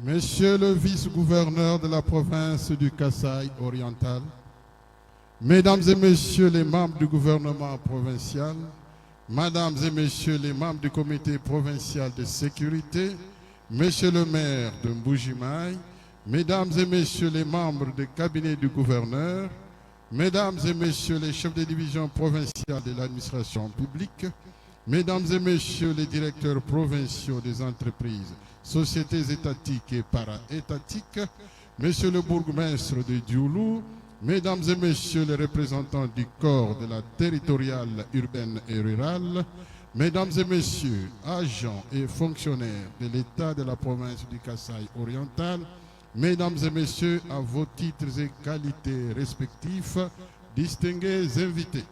Monsieur le vice-gouverneur de la province du Kasaï oriental, Mesdames et Messieurs les membres du gouvernement provincial, Mesdames et Messieurs les membres du comité provincial de sécurité, Monsieur le maire de Mbujimaï, Mesdames et Messieurs les membres du cabinet du gouverneur, Mesdames et Messieurs les chefs de division provinciale de l'administration publique, Mesdames et Messieurs les directeurs provinciaux des entreprises, sociétés étatiques et para-étatiques, Monsieur le bourgmestre de Dioulou, Mesdames et Messieurs les représentants du corps de la territoriale urbaine et rurale, Mesdames et Messieurs, agents et fonctionnaires de l'État de la province du Kasaï oriental, Mesdames et Messieurs, à vos titres et qualités respectifs, distingués invités.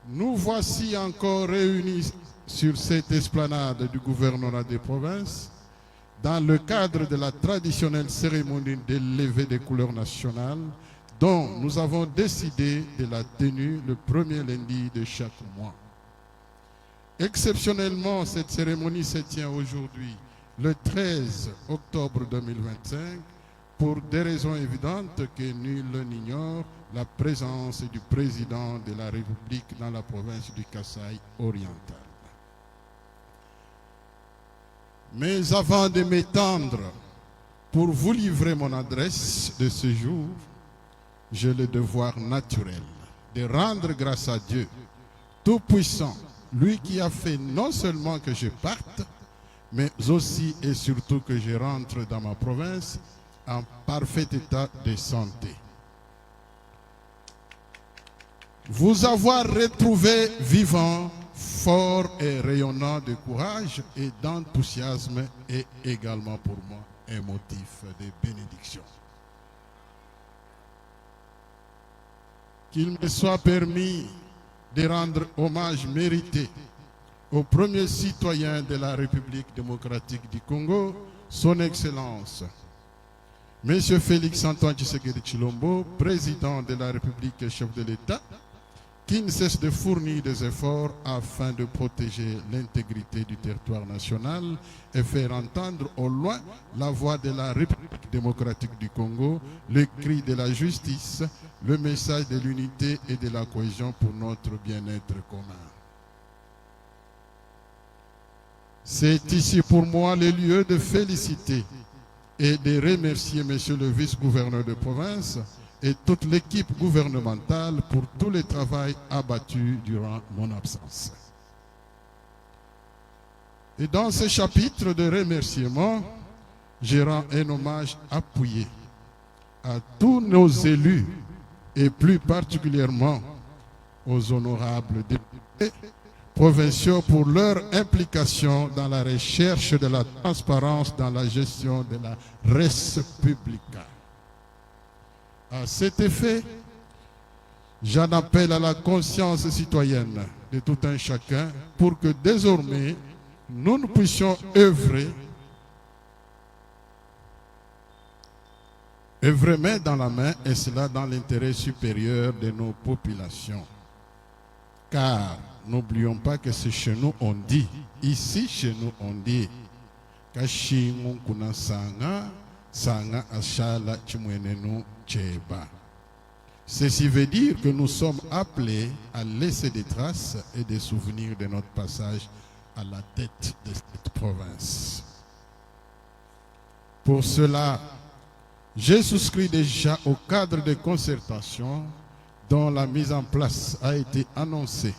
Nous voici encore réunis sur cette esplanade du gouvernorat des provinces dans le cadre de la traditionnelle cérémonie de levée des couleurs nationales dont nous avons décidé de la tenue le premier lundi de chaque mois. Exceptionnellement, cette cérémonie se tient aujourd'hui, le 13 octobre 2025, pour des raisons évidentes que nul n'ignore, la présence du président de la République dans la province du Kasaï oriental. Mais avant de m'étendre pour vous livrer mon adresse de ce jour, j'ai le devoir naturel de rendre grâce à Dieu Tout-Puissant, lui qui a fait non seulement que je parte, mais aussi et surtout que je rentre dans ma province en parfait état de santé. Vous avoir retrouvé vivant, fort et rayonnant de courage et d'enthousiasme est également pour moi un motif de bénédiction. Qu'il me soit permis de rendre hommage mérité au premier citoyen de la République démocratique du Congo, son Excellence, M. Félix Antoine Tshisekedi Tshilombo, président de la République et chef de l'État, qui ne cesse de fournir des efforts afin de protéger l'intégrité du territoire national et faire entendre au loin la voix de la République démocratique du Congo, le cri de la justice, le message de l'unité et de la cohésion pour notre bien-être commun. C'est ici pour moi le lieu de féliciter et de remercier Monsieur le vice-gouverneur de province et toute l'équipe gouvernementale pour tout le travail abattu durant mon absence. Et dans ce chapitre de remerciements, je rends un hommage appuyé à tous nos élus et plus particulièrement aux honorables députés provinciaux pour leur implication dans la recherche de la transparence dans la gestion de la res publica. À cet effet, j'en appelle à la conscience citoyenne de tout un chacun pour que désormais nous puissions œuvrer main dans la main, et cela dans l'intérêt supérieur de nos populations. Car n'oublions pas que c'est chez nous on dit, ici chez nous on dit, Kashi Munkuna Sanga Ashala Chimwenenu Cheba. Ceci veut dire que nous sommes appelés à laisser des traces et des souvenirs de notre passage à la tête de cette province. Pour cela, j'ai souscrit déjà au cadre de concertation dont la mise en place a été annoncée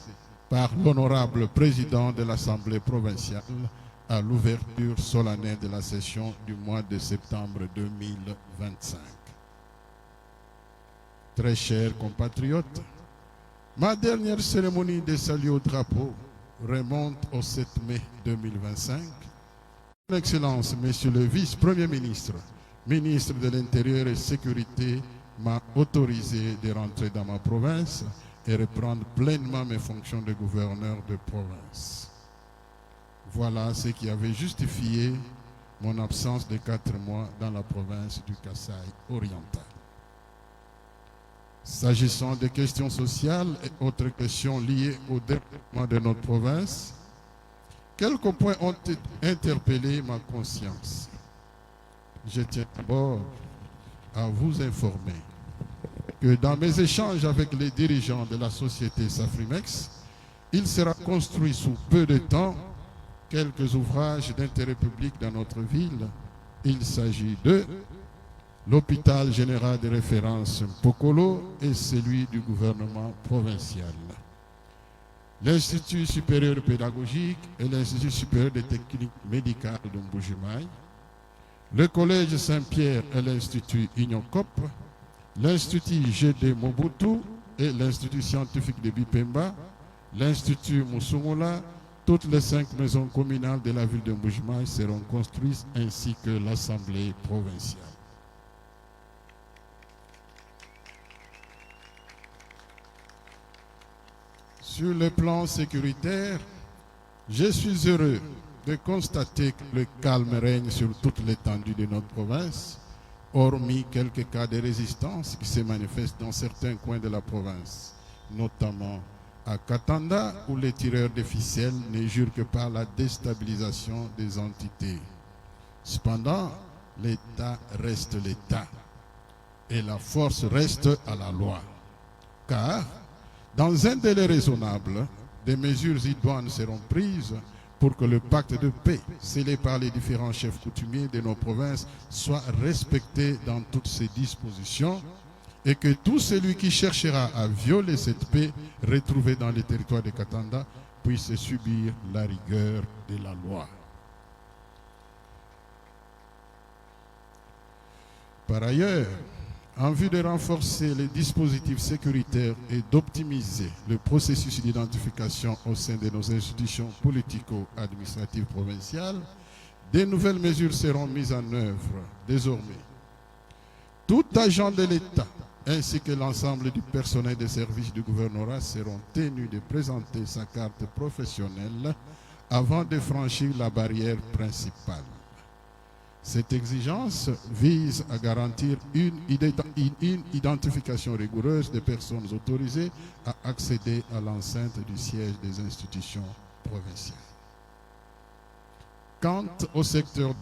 par l'honorable président de l'Assemblée provinciale à l'ouverture solennelle de la session du mois de septembre 2025. Très chers compatriotes, ma dernière cérémonie de salut au drapeau remonte au 7 mai 2025. Son Excellence, Monsieur le Vice-Premier ministre, ministre de l'Intérieur et Sécurité, m'a autorisé de rentrer dans ma province et reprendre pleinement mes fonctions de gouverneur de province. Voilà ce qui avait justifié mon absence de 4 mois dans la province du Kasaï oriental. S'agissant des questions sociales et autres questions liées au développement de notre province, quelques points ont interpellé ma conscience. Je tiens d'abord à vous informer que dans mes échanges avec les dirigeants de la société Safrimex, il sera construit sous peu de temps quelques ouvrages d'intérêt public dans notre ville. Il s'agit de l'hôpital général de référence Pokolo et celui du gouvernement provincial, l'Institut supérieur pédagogique et l'Institut supérieur des techniques médicales de Mbujimaï, le Collège Saint-Pierre et l'Institut Ignocop, l'Institut GD Mobutu et l'Institut scientifique de Bipemba, l'Institut Moussoumoula. Toutes les 5 maisons communales de la ville de Mbujimaï seront construites ainsi que l'Assemblée provinciale. Sur le plan sécuritaire, je suis heureux de constater que le calme règne sur toute l'étendue de notre province, hormis quelques cas de résistance qui se manifestent dans certains coins de la province, notamment à Katanda, où les tireurs de ficelles ne jurent que par la déstabilisation des entités. Cependant, l'État reste l'État et la force reste à la loi. Car, dans un délai raisonnable, des mesures idoines seront prises pour que le pacte de paix scellé par les différents chefs coutumiers de nos provinces soit respecté dans toutes ses dispositions et que tout celui qui cherchera à violer cette paix retrouvée dans les territoires de Katanda puisse subir la rigueur de la loi. Par ailleurs, en vue de renforcer les dispositifs sécuritaires et d'optimiser le processus d'identification au sein de nos institutions politico-administratives provinciales, de nouvelles mesures seront mises en œuvre désormais. Tout agent de l'État ainsi que l'ensemble du personnel des services du gouvernorat seront tenus de présenter sa carte professionnelle avant de franchir la barrière principale. Cette exigence vise à garantir une identification rigoureuse des personnes autorisées à accéder à l'enceinte du siège des institutions provinciales. Quant au secteur